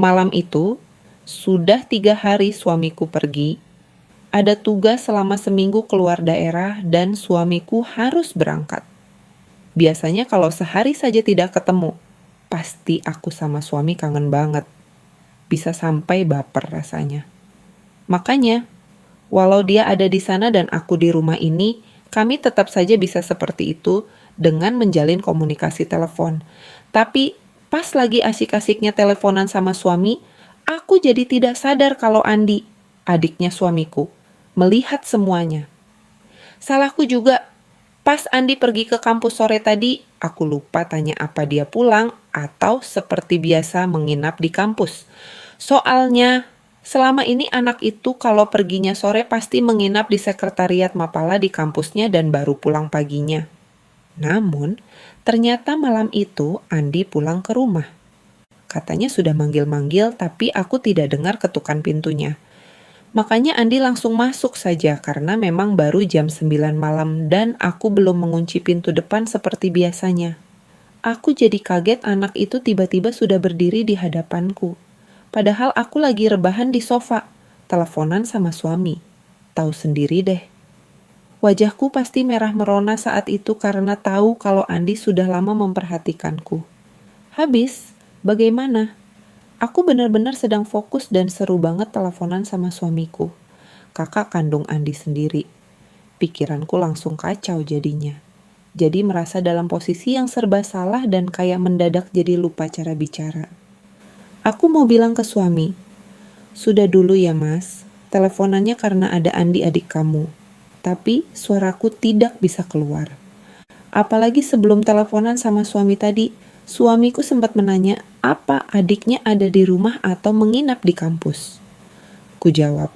Malam itu, sudah 3 hari suamiku pergi, ada tugas selama seminggu keluar daerah dan suamiku harus berangkat. Biasanya kalau sehari saja tidak ketemu, pasti aku sama suami kangen banget. Bisa sampai baper rasanya. Makanya, walau dia ada di sana dan aku di rumah ini, kami tetap saja bisa seperti itu dengan menjalin komunikasi telepon. Tapi pas lagi asik-asiknya teleponan sama suami, aku jadi tidak sadar kalau Andi, adiknya suamiku, melihat semuanya. Salahku juga, pas Andi pergi ke kampus sore tadi, aku lupa tanya apa dia pulang atau seperti biasa menginap di kampus. Soalnya, selama ini anak itu kalau perginya sore pasti menginap di sekretariat Mapala di kampusnya dan baru pulang paginya. Namun, ternyata malam itu Andi pulang ke rumah. Katanya sudah manggil-manggil tapi aku tidak dengar ketukan pintunya. Makanya Andi langsung masuk saja karena memang baru jam 9 malam dan aku belum mengunci pintu depan seperti biasanya. Aku jadi kaget anak itu tiba-tiba sudah berdiri di hadapanku. Padahal aku lagi rebahan di sofa, teleponan sama suami. Tahu sendiri deh. Wajahku pasti merah merona saat itu karena tahu kalau Andi sudah lama memperhatikanku. Habis, bagaimana? Aku benar-benar sedang fokus dan seru banget teleponan sama suamiku, kakak kandung Andi sendiri. Pikiranku langsung kacau jadinya. Jadi merasa dalam posisi yang serba salah dan kayak mendadak jadi lupa cara bicara. Aku mau bilang ke suami, sudah dulu ya mas, teleponannya karena ada Andi adik kamu. Tapi suaraku tidak bisa keluar. Apalagi sebelum teleponan sama suami tadi, suamiku sempat menanya apa adiknya ada di rumah atau menginap di kampus. Ku jawab,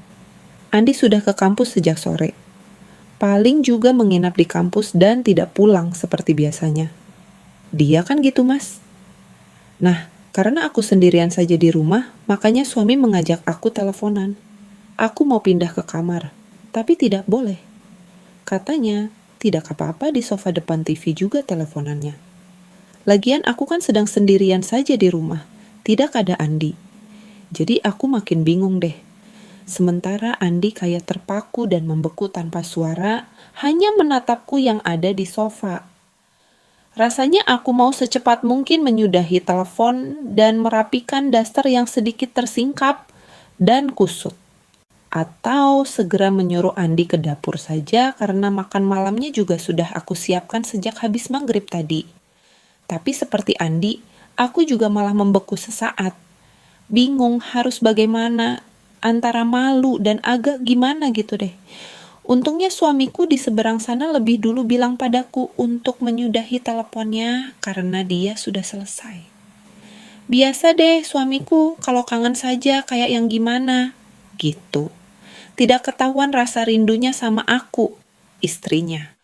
Andi sudah ke kampus sejak sore. Paling juga menginap di kampus dan tidak pulang seperti biasanya. Dia kan gitu mas. Nah, karena aku sendirian saja di rumah, makanya suami mengajak aku teleponan. Aku mau pindah ke kamar, tapi tidak boleh. Katanya, tidak apa-apa di sofa depan TV juga teleponannya. Lagian aku kan sedang sendirian saja di rumah, tidak ada Andi. Jadi aku makin bingung deh. Sementara Andi kayak terpaku dan membeku tanpa suara, hanya menatapku yang ada di sofa. Rasanya aku mau secepat mungkin menyudahi telepon dan merapikan daster yang sedikit tersingkap dan kusut. Atau segera menyuruh Andi ke dapur saja karena makan malamnya juga sudah aku siapkan sejak habis maghrib tadi. Tapi seperti Andi, aku juga malah membeku sesaat. Bingung harus bagaimana, antara malu dan agak gimana gitu deh. Untungnya suamiku di seberang sana lebih dulu bilang padaku untuk menyudahi teleponnya karena dia sudah selesai. Biasa deh suamiku kalau kangen saja kayak yang gimana, gitu. Tidak ketahuan rasa rindunya sama aku, istrinya.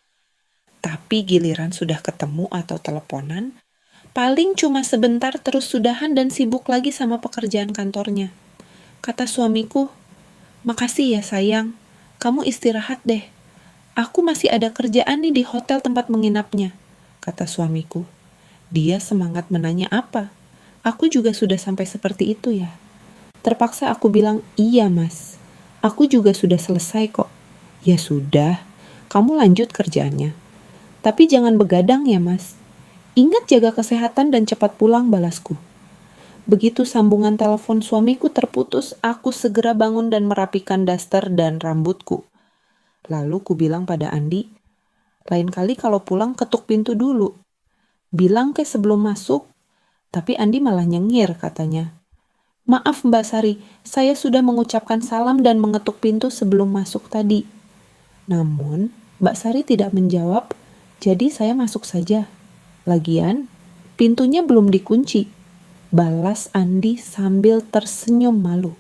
Tapi giliran sudah ketemu atau teleponan, paling cuma sebentar terus sudahan dan sibuk lagi sama pekerjaan kantornya. Kata suamiku, makasih ya sayang, kamu istirahat deh. Aku masih ada kerjaan nih di hotel tempat menginapnya, kata suamiku. Dia semangat menanya apa. Aku juga sudah sampai seperti itu ya. Terpaksa aku bilang, iya mas. Aku juga sudah selesai kok. Ya sudah, kamu lanjut kerjaannya. Tapi jangan begadang ya mas. Ingat jaga kesehatan dan cepat pulang, balasku. Begitu sambungan telepon suamiku terputus, aku segera bangun dan merapikan daster dan rambutku. Lalu ku bilang pada Andi, lain kali kalau pulang ketuk pintu dulu. Bilang ke sebelum masuk, tapi Andi malah nyengir katanya. Maaf Mbak Sari, saya sudah mengucapkan salam dan mengetuk pintu sebelum masuk tadi. Namun, Mbak Sari tidak menjawab, jadi saya masuk saja. Lagian, pintunya belum dikunci. Balas Andi sambil tersenyum malu.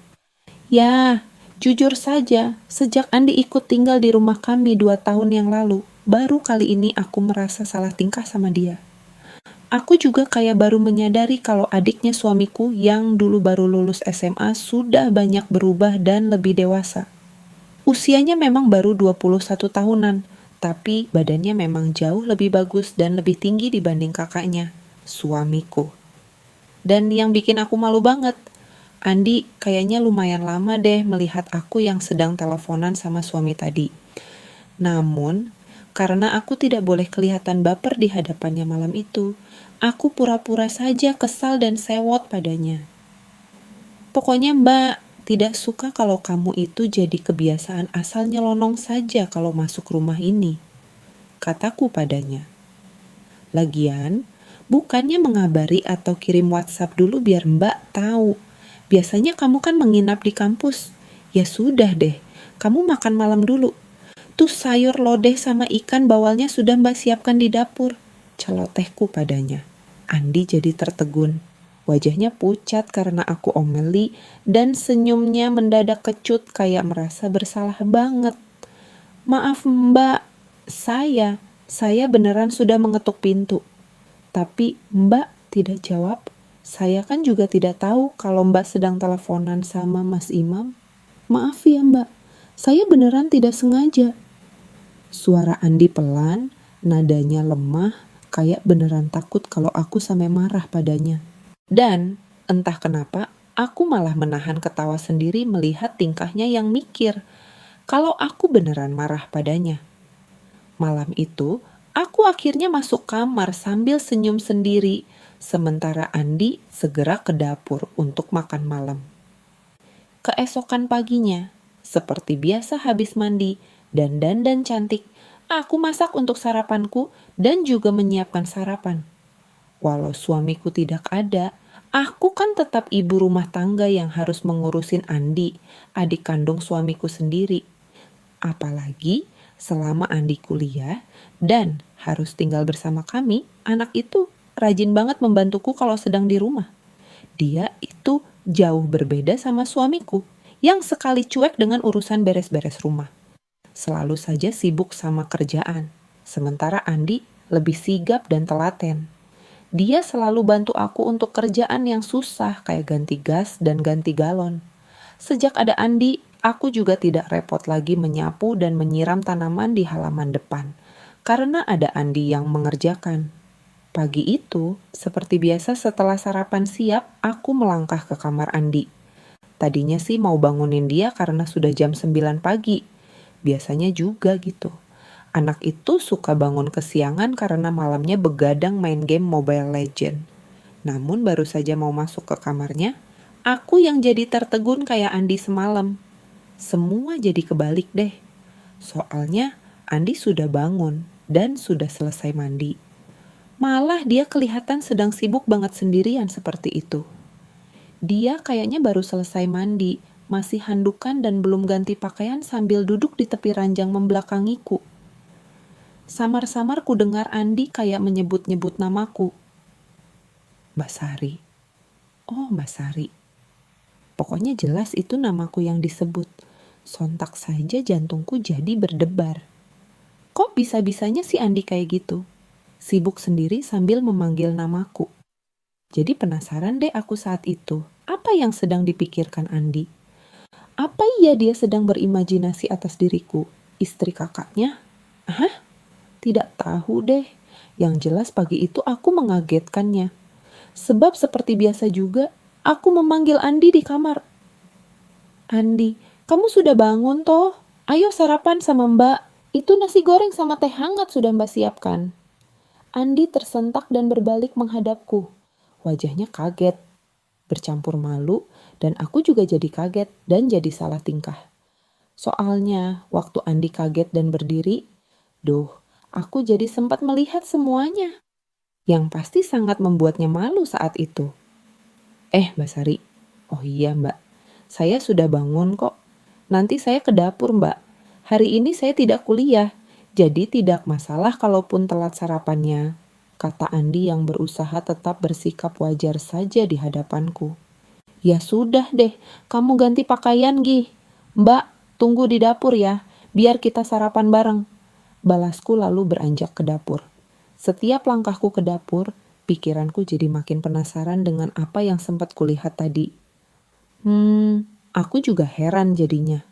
Ya, jujur saja, sejak Andi ikut tinggal di rumah kami 2 tahun yang lalu, baru kali ini aku merasa salah tingkah sama dia. Aku juga kayak baru menyadari kalau adiknya suamiku yang dulu baru lulus SMA sudah banyak berubah dan lebih dewasa. Usianya memang baru 21 tahunan, tapi badannya memang jauh lebih bagus dan lebih tinggi dibanding kakaknya, suamiku. Dan yang bikin aku malu banget, Andi kayaknya lumayan lama deh melihat aku yang sedang teleponan sama suami tadi. Namun, karena aku tidak boleh kelihatan baper di hadapannya malam itu, aku pura-pura saja kesal dan sewot padanya. Pokoknya Mbak, tidak suka kalau kamu itu jadi kebiasaan asal nyelonong saja kalau masuk rumah ini, kataku padanya. Lagian, bukannya mengabari atau kirim WhatsApp dulu biar Mbak tahu. Biasanya kamu kan menginap di kampus. Ya sudah deh, kamu makan malam dulu. Tuh sayur lodeh sama ikan bawalnya sudah Mbak siapkan di dapur, celotehku padanya. Andi jadi tertegun. Wajahnya pucat karena aku omeli dan senyumnya mendadak kecut kayak merasa bersalah banget. Maaf Mbak, saya beneran sudah mengetuk pintu. Tapi Mbak tidak jawab. Saya kan juga tidak tahu kalau Mbak sedang teleponan sama Mas Imam. Maaf ya Mbak, saya beneran tidak sengaja. Suara Andi pelan, nadanya lemah, kayak beneran takut kalau aku sampai marah padanya. Dan entah kenapa, aku malah menahan ketawa sendiri melihat tingkahnya yang mikir kalau aku beneran marah padanya. Malam itu, aku akhirnya masuk kamar sambil senyum sendiri, sementara Andi segera ke dapur untuk makan malam. Keesokan paginya, seperti biasa habis mandi dan dandan cantik, aku masak untuk sarapanku dan juga menyiapkan sarapan. Walau suamiku tidak ada, aku kan tetap ibu rumah tangga yang harus mengurusin Andi, adik kandung suamiku sendiri. Apalagi selama Andi kuliah dan harus tinggal bersama kami, anak itu rajin banget membantuku kalau sedang di rumah. Dia itu jauh berbeda sama suamiku yang sekali cuek dengan urusan beres-beres rumah. Selalu saja sibuk sama kerjaan, sementara Andi lebih sigap dan telaten. Dia selalu bantu aku untuk kerjaan yang susah kayak ganti gas dan ganti galon. Sejak ada Andi, aku juga tidak repot lagi menyapu dan menyiram tanaman di halaman depan, karena ada Andi yang mengerjakan. Pagi itu, seperti biasa setelah sarapan siap, aku melangkah ke kamar Andi. Tadinya sih mau bangunin dia karena sudah jam 9 pagi. Biasanya juga gitu. Anak itu suka bangun kesiangan karena malamnya begadang main game Mobile Legend. Namun baru saja mau masuk ke kamarnya, aku yang jadi tertegun kayak Andi semalam. Semua jadi kebalik deh. Soalnya Andi sudah bangun dan sudah selesai mandi. Malah dia kelihatan sedang sibuk banget sendirian seperti itu. Dia kayaknya baru selesai mandi, masih handukan dan belum ganti pakaian sambil duduk di tepi ranjang membelakangiku. Samar-samar ku dengar Andi kayak menyebut-nyebut namaku. Mbak Sari. Oh, Mbak Sari. Pokoknya jelas itu namaku yang disebut. Sontak saja jantungku jadi berdebar. Kok bisa-bisanya si Andi kayak gitu? Sibuk sendiri sambil memanggil namaku. Jadi penasaran deh aku saat itu. Apa yang sedang dipikirkan Andi? Apa iya dia sedang berimajinasi atas diriku? Istri kakaknya? Hah? Tidak tahu deh. Yang jelas pagi itu aku mengagetkannya. Sebab seperti biasa juga, aku memanggil Andi di kamar. Andi, kamu sudah bangun toh? Ayo sarapan sama Mbak. Itu nasi goreng sama teh hangat sudah Mbak siapkan. Andi tersentak dan berbalik menghadapku. Wajahnya kaget, bercampur malu, dan aku juga jadi kaget dan jadi salah tingkah. Soalnya, waktu Andi kaget dan berdiri, aku jadi sempat melihat semuanya, yang pasti sangat membuatnya malu saat itu. Mbak Sari, oh iya Mbak, saya sudah bangun kok. Nanti saya ke dapur Mbak. Hari ini saya tidak kuliah, jadi tidak masalah kalaupun telat sarapannya, kata Andi yang berusaha tetap bersikap wajar saja di hadapanku. Ya sudah deh, kamu ganti pakaian Gi. Mbak, tunggu di dapur ya, biar kita sarapan bareng. Balasku lalu beranjak ke dapur. Setiap langkahku ke dapur, pikiranku jadi makin penasaran dengan apa yang sempat kulihat tadi. Aku juga heran jadinya.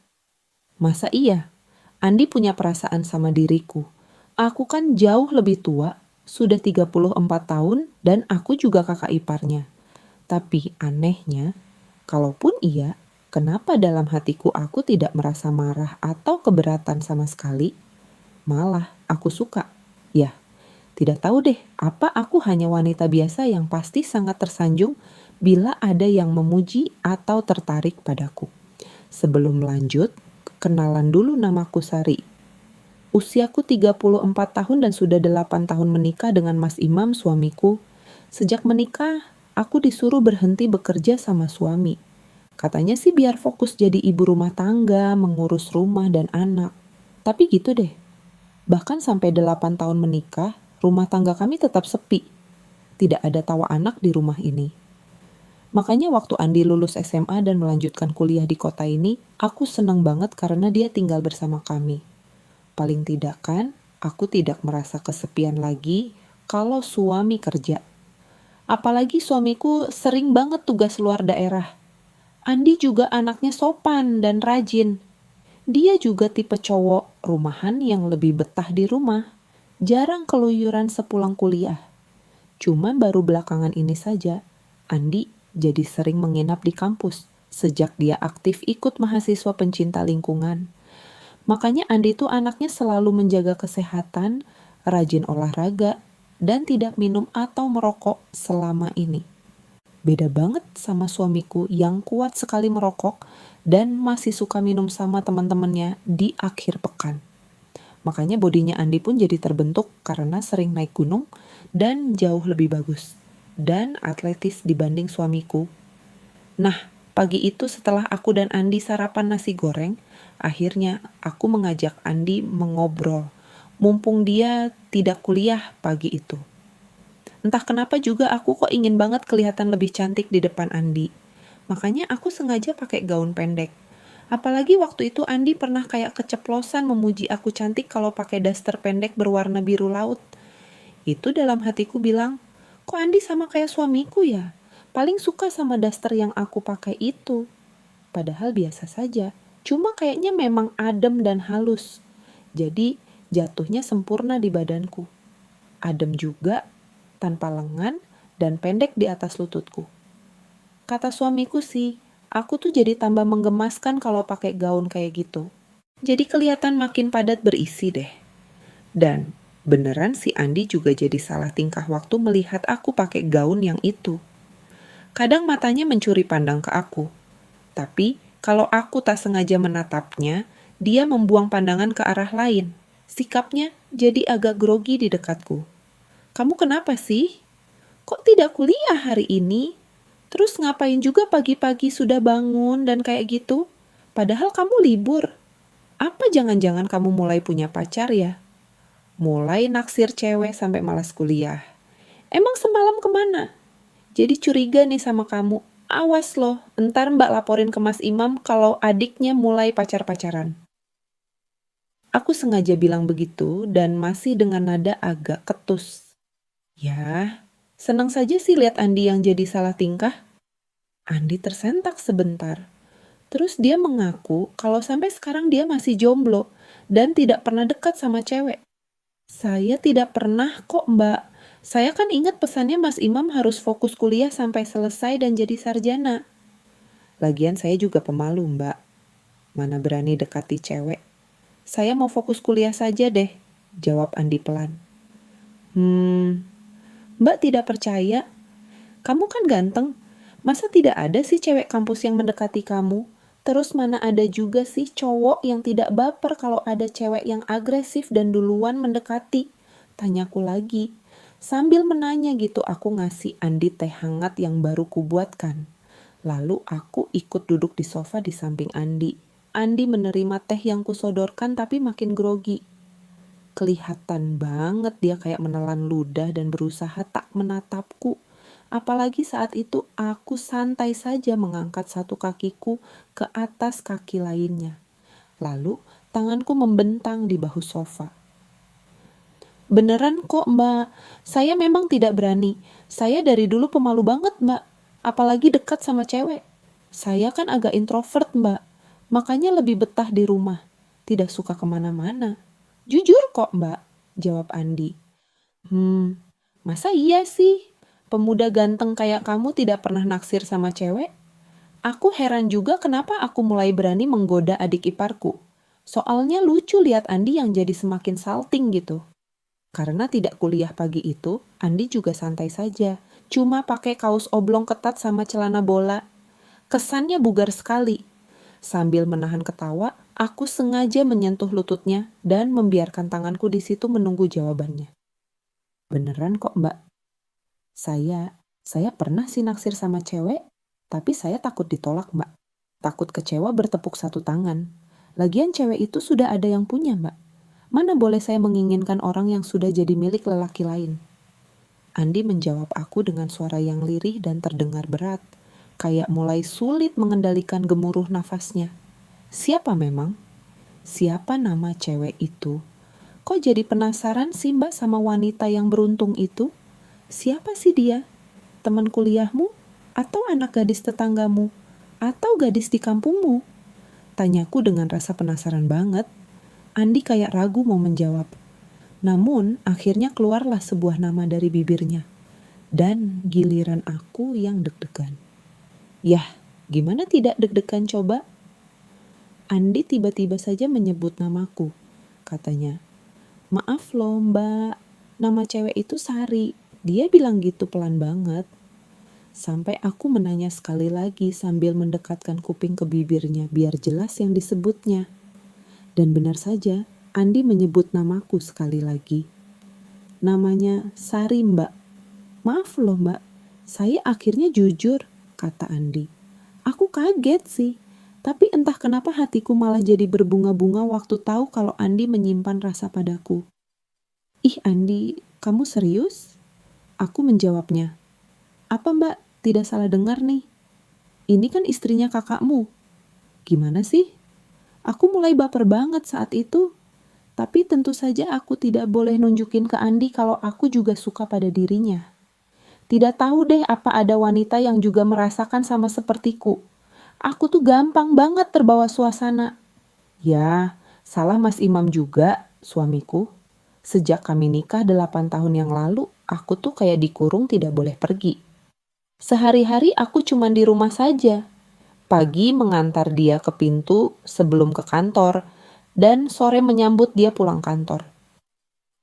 Masa iya? Andi punya perasaan sama diriku. Aku kan jauh lebih tua, sudah 34 tahun dan aku juga kakak iparnya. Tapi anehnya, Kalaupun iya, kenapa dalam hatiku aku tidak merasa marah atau keberatan sama sekali? Malah aku suka. Ya, tidak tahu deh, apa aku hanya wanita biasa yang pasti sangat tersanjung bila ada yang memuji atau tertarik padaku. Sebelum lanjut, kenalan dulu, namaku Sari. Usiaku 34 tahun dan sudah 8 tahun menikah dengan Mas Imam, suamiku. Sejak menikah, aku disuruh berhenti bekerja sama suami. Katanya sih biar fokus jadi ibu rumah tangga, mengurus rumah dan anak. Tapi gitu deh, bahkan sampai 8 tahun menikah, rumah tangga kami tetap sepi. Tidak ada tawa anak di rumah ini. Makanya waktu Andi lulus SMA dan melanjutkan kuliah di kota ini, aku senang banget karena dia tinggal bersama kami. Paling tidak kan, aku tidak merasa kesepian lagi kalau suami kerja. Apalagi suamiku sering banget tugas luar daerah. Andi juga anaknya sopan dan rajin. Dia juga tipe cowok rumahan yang lebih betah di rumah. Jarang keluyuran sepulang kuliah. Cuman baru belakangan ini saja, Andi jadi sering menginap di kampus sejak dia aktif ikut mahasiswa pencinta lingkungan. Makanya Andi tuh anaknya selalu menjaga kesehatan, rajin olahraga, dan tidak minum atau merokok selama ini. Beda banget sama suamiku yang kuat sekali merokok dan masih suka minum sama teman-temannya di akhir pekan. Makanya bodinya Andi pun jadi terbentuk karena sering naik gunung dan jauh lebih bagus dan atletis dibanding suamiku. Nah, pagi itu setelah aku dan Andi sarapan nasi goreng, akhirnya aku mengajak Andi mengobrol. Mumpung dia tidak kuliah pagi itu. Entah kenapa juga aku kok ingin banget kelihatan lebih cantik di depan Andi. Makanya aku sengaja pakai gaun pendek. Apalagi waktu itu Andi pernah kayak keceplosan memuji aku cantik kalau pakai daster pendek berwarna biru laut. Itu dalam hatiku bilang, kok Andi sama kayak suamiku ya? Paling suka sama daster yang aku pakai itu. Padahal biasa saja. Cuma kayaknya memang adem dan halus. Jadi jatuhnya sempurna di badanku. Adem juga, tanpa lengan, dan pendek di atas lututku. Kata suamiku sih, aku tuh jadi tambah menggemaskan kalau pakai gaun kayak gitu. Jadi kelihatan makin padat berisi deh. Dan beneran si Andi juga jadi salah tingkah waktu melihat aku pakai gaun yang itu. Kadang matanya mencuri pandang ke aku. Tapi kalau aku tak sengaja menatapnya, dia membuang pandangan ke arah lain. Sikapnya jadi agak grogi di dekatku. Kamu kenapa sih? Kok tidak kuliah hari ini? Terus ngapain juga pagi-pagi sudah bangun dan kayak gitu? Padahal kamu libur. Apa jangan-jangan kamu mulai punya pacar ya? Mulai naksir cewek sampai malas kuliah. Emang semalam kemana? Jadi curiga nih sama kamu. Awas loh, entar Mbak laporin ke Mas Imam kalau adiknya mulai pacar-pacaran. Aku sengaja bilang begitu dan masih dengan nada agak ketus. Ya, senang saja sih lihat Andi yang jadi salah tingkah. Andi tersentak sebentar. Terus dia mengaku kalau sampai sekarang dia masih jomblo dan tidak pernah dekat sama cewek. Saya tidak pernah kok, Mbak. Saya kan ingat pesannya Mas Imam harus fokus kuliah sampai selesai dan jadi sarjana. Lagian saya juga pemalu, Mbak. Mana berani dekati cewek. Saya mau fokus kuliah saja deh, jawab Andi pelan. Mbak tidak percaya? Kamu kan ganteng. Masa tidak ada sih cewek kampus yang mendekati kamu? Terus mana ada juga sih cowok yang tidak baper kalau ada cewek yang agresif dan duluan mendekati? Tanyaku lagi. Sambil menanya gitu aku ngasih Andi teh hangat yang baru kubuatkan. Lalu aku ikut duduk di sofa di samping Andi. Andi menerima teh yang kusodorkan tapi makin grogi. Kelihatan banget dia kayak menelan ludah dan berusaha tak menatapku. Apalagi saat itu aku santai saja mengangkat satu kakiku ke atas kaki lainnya. Lalu tanganku membentang di bahu sofa. Beneran kok, Mbak. Saya memang tidak berani. Saya dari dulu pemalu banget, Mbak. Apalagi dekat sama cewek. Saya kan agak introvert, Mbak. Makanya lebih betah di rumah. Tidak suka kemana-mana. Jujur kok, Mbak, jawab Andi. Masa iya sih? Pemuda ganteng kayak kamu tidak pernah naksir sama cewek? Aku heran juga kenapa aku mulai berani menggoda adik iparku. Soalnya lucu lihat Andi yang jadi semakin salting gitu. Karena tidak kuliah pagi itu, Andi juga santai saja. Cuma pakai kaos oblong ketat sama celana bola. Kesannya bugar sekali. Sambil menahan ketawa, aku sengaja menyentuh lututnya dan membiarkan tanganku di situ menunggu jawabannya. Beneran kok, Mbak. Saya pernah sih naksir sama cewek, tapi saya takut ditolak, Mbak. Takut kecewa bertepuk satu tangan. Lagian cewek itu sudah ada yang punya, Mbak. Mana boleh saya menginginkan orang yang sudah jadi milik lelaki lain? Andi menjawab aku dengan suara yang lirih dan terdengar berat, kayak mulai sulit mengendalikan gemuruh nafasnya. Siapa memang? Siapa nama cewek itu? Kok jadi penasaran sih Mbak sama wanita yang beruntung itu? Siapa sih dia? Teman kuliahmu? Atau anak gadis tetanggamu? Atau gadis di kampungmu? Tanyaku dengan rasa penasaran banget. Andi kayak ragu mau menjawab. Namun akhirnya keluarlah sebuah nama dari bibirnya. Dan giliran aku yang deg-degan. Yah, gimana tidak deg-degan coba? Andi tiba-tiba saja menyebut namaku. Katanya, "Maaf loh Mbak, nama cewek itu Sari." Dia bilang gitu pelan banget. Sampai aku menanya sekali lagi sambil mendekatkan kuping ke bibirnya biar jelas yang disebutnya. Dan benar saja, Andi menyebut namaku sekali lagi. Namanya Sari Mbak. "Maaf loh Mbak, saya akhirnya jujur," kata Andi. Aku kaget sih. Tapi entah kenapa hatiku malah jadi berbunga-bunga waktu tahu kalau Andi menyimpan rasa padaku. "Ih Andi, kamu serius?" Aku menjawabnya. "Apa Mbak, tidak salah dengar nih? Ini kan istrinya kakakmu." "Gimana sih?" Aku mulai baper banget saat itu. Tapi tentu saja aku tidak boleh nunjukin ke Andi kalau aku juga suka pada dirinya. Tidak tahu deh apa ada wanita yang juga merasakan sama sepertiku. Aku tuh gampang banget terbawa suasana. Ya, salah Mas Imam juga, suamiku. Sejak kami nikah 8 tahun yang lalu, aku tuh kayak dikurung tidak boleh pergi. Sehari-hari aku cuma di rumah saja. Pagi mengantar dia ke pintu sebelum ke kantor, dan sore menyambut dia pulang kantor.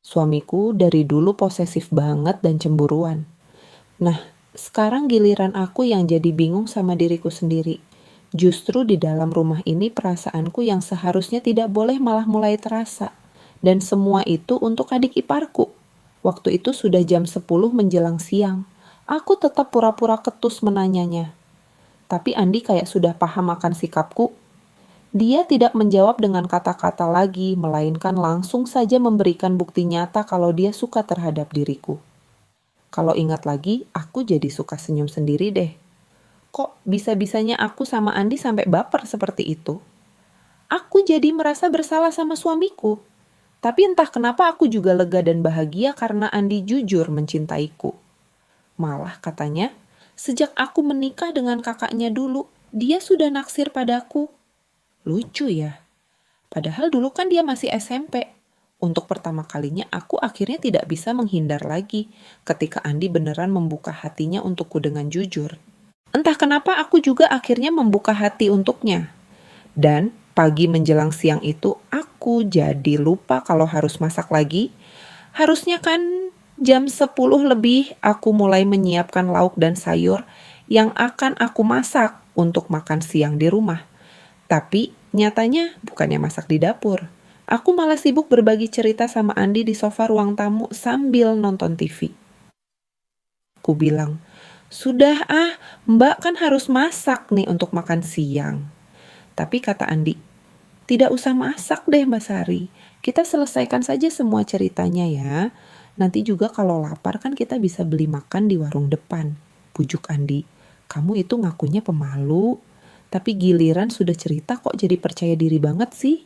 Suamiku dari dulu posesif banget dan cemburuan. Nah, sekarang giliran aku yang jadi bingung sama diriku sendiri. Justru di dalam rumah ini perasaanku yang seharusnya tidak boleh malah mulai terasa. Dan semua itu untuk adik iparku. Waktu itu sudah jam 10 menjelang siang. Aku tetap pura-pura ketus menanyanya. Tapi Andi kayak sudah paham akan sikapku. Dia tidak menjawab dengan kata-kata lagi, melainkan langsung saja memberikan bukti nyata kalau dia suka terhadap diriku. Kalau ingat lagi, aku jadi suka senyum sendiri deh. Kok bisa-bisanya aku sama Andi sampai baper seperti itu? Aku jadi merasa bersalah sama suamiku. Tapi entah kenapa aku juga lega dan bahagia karena Andi jujur mencintaiku. Malah katanya, sejak aku menikah dengan kakaknya dulu, dia sudah naksir padaku. Lucu ya. Padahal dulu kan dia masih SMP. Untuk pertama kalinya aku akhirnya tidak bisa menghindar lagi ketika Andi beneran membuka hatinya untukku dengan jujur. Entah kenapa aku juga akhirnya membuka hati untuknya. Dan pagi menjelang siang itu aku jadi lupa kalau harus masak lagi. Harusnya kan jam 10 lebih aku mulai menyiapkan lauk dan sayur yang akan aku masak untuk makan siang di rumah. Tapi nyatanya bukannya masak di dapur. Aku malah sibuk berbagi cerita sama Andi di sofa ruang tamu sambil nonton TV. Aku bilang, "Sudah Mbak kan harus masak nih untuk makan siang." Tapi kata Andi, "Tidak usah masak deh Mbak Sari. Kita selesaikan saja semua ceritanya ya. Nanti juga kalau lapar kan kita bisa beli makan di warung depan." Pujuk Andi, "Kamu itu ngakunya pemalu. Tapi giliran sudah cerita kok jadi percaya diri banget sih.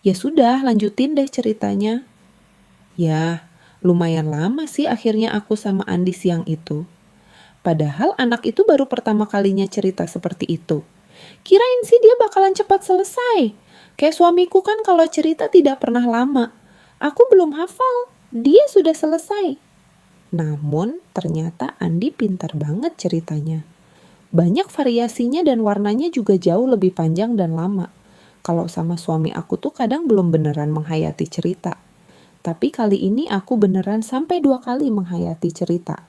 Ya sudah, lanjutin deh ceritanya." Ya, lumayan lama sih akhirnya aku sama Andi siang itu. Padahal anak itu baru pertama kalinya cerita seperti itu. Kirain sih dia bakalan cepat selesai. Kayak suamiku kan kalau cerita tidak pernah lama. Aku belum hafal, dia sudah selesai. Namun ternyata Andi pintar banget ceritanya. Banyak variasinya dan warnanya juga jauh lebih panjang dan lama. Kalau sama suami aku tuh kadang belum beneran menghayati cerita. Tapi kali ini aku beneran sampai 2 kali menghayati cerita.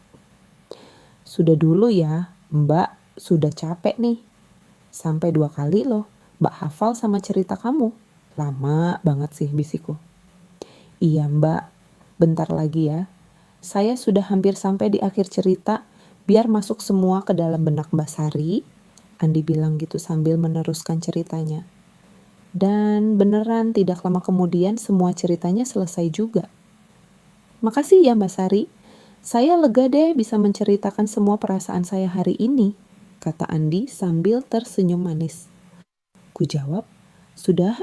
Sudah dulu ya, Mbak, sudah capek nih. Sampai 2 kali loh, Mbak hafal sama cerita kamu. Lama banget sih, bisikku. Iya Mbak, bentar lagi ya. Saya sudah hampir sampai di akhir cerita, biar masuk semua ke dalam benak Mbak Sari. Andi bilang gitu sambil meneruskan ceritanya. Dan beneran tidak lama kemudian semua ceritanya selesai juga. Makasih ya Mbak Sari, saya lega deh bisa menceritakan semua perasaan saya hari ini, kata Andi sambil tersenyum manis. Ku jawab, sudah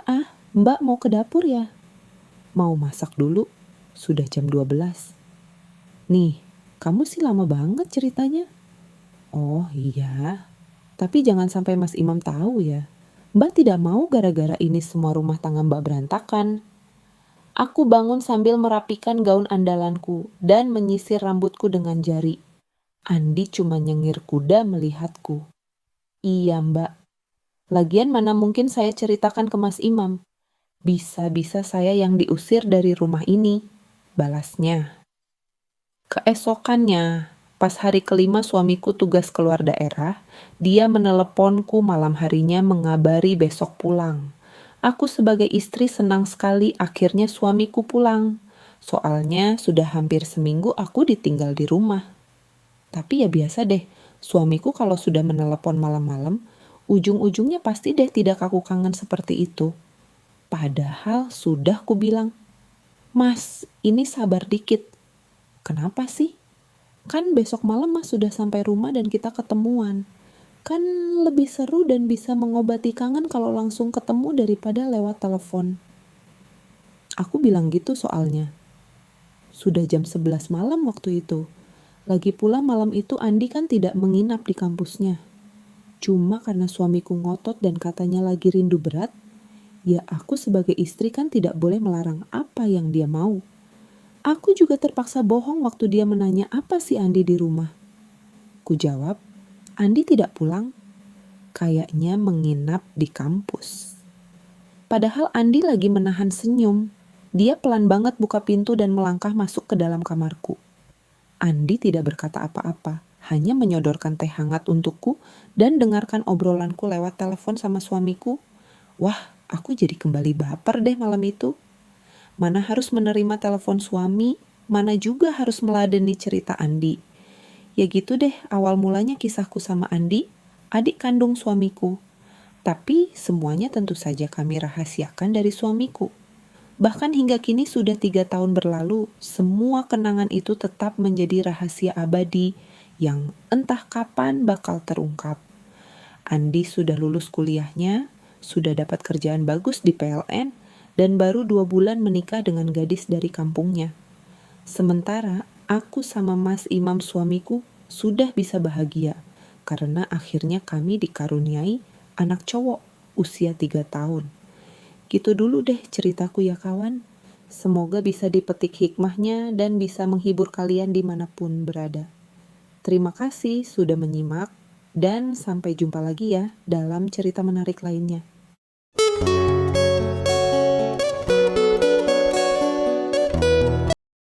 Mbak mau ke dapur ya? Mau masak dulu, sudah jam 12. Nih, kamu sih lama banget ceritanya. Oh iya, tapi jangan sampai Mas Imam tahu ya. Mbak tidak mau gara-gara ini semua rumah tangga Mbak berantakan. Aku bangun sambil merapikan gaun andalanku dan menyisir rambutku dengan jari. Andi cuma nyengir kuda melihatku. Iya Mbak, lagian mana mungkin saya ceritakan ke Mas Imam. Bisa-bisa saya yang diusir dari rumah ini, balasnya. Keesokannya, pas hari kelima suamiku tugas keluar daerah, dia meneleponku malam harinya mengabari besok pulang. Aku sebagai istri senang sekali akhirnya suamiku pulang. Soalnya sudah hampir seminggu aku ditinggal di rumah. Tapi ya biasa deh, suamiku kalau sudah menelepon malam-malam, ujung-ujungnya pasti deh tidak aku kangen seperti itu. Padahal sudah ku bilang, Mas, ini sabar dikit. Kenapa sih? Kan besok malam Mas sudah sampai rumah dan kita ketemuan. Kan lebih seru dan bisa mengobati kangen kalau langsung ketemu daripada lewat telepon. Aku bilang gitu soalnya. Sudah jam 11 malam waktu itu. Lagi pula malam itu Andi kan tidak menginap di kampusnya. Cuma karena suamiku ngotot dan katanya lagi rindu berat, ya aku sebagai istri kan tidak boleh melarang apa yang dia mau. Aku juga terpaksa bohong waktu dia menanya apa sih Andi di rumah. Ku jawab, Andi tidak pulang. Kayaknya menginap di kampus. Padahal Andi lagi menahan senyum. Dia pelan banget buka pintu dan melangkah masuk ke dalam kamarku. Andi tidak berkata apa-apa, hanya menyodorkan teh hangat untukku dan dengarkan obrolanku lewat telepon sama suamiku. Wah, aku jadi kembali baper deh malam itu. Mana harus menerima telepon suami, mana juga harus meladeni cerita Andi. Ya gitu deh awal mulanya kisahku sama Andi, adik kandung suamiku. Tapi semuanya tentu saja kami rahasiakan dari suamiku. Bahkan hingga kini sudah 3 tahun berlalu, semua kenangan itu tetap menjadi rahasia abadi yang entah kapan bakal terungkap. Andi sudah lulus kuliahnya, sudah dapat kerjaan bagus di PLN, dan baru 2 bulan menikah dengan gadis dari kampungnya. Sementara aku sama Mas Imam suamiku sudah bisa bahagia, karena akhirnya kami dikaruniai anak cowok usia 3 tahun. Gitu dulu deh ceritaku ya kawan. Semoga bisa dipetik hikmahnya dan bisa menghibur kalian dimanapun berada. Terima kasih sudah menyimak dan sampai jumpa lagi ya dalam cerita menarik lainnya.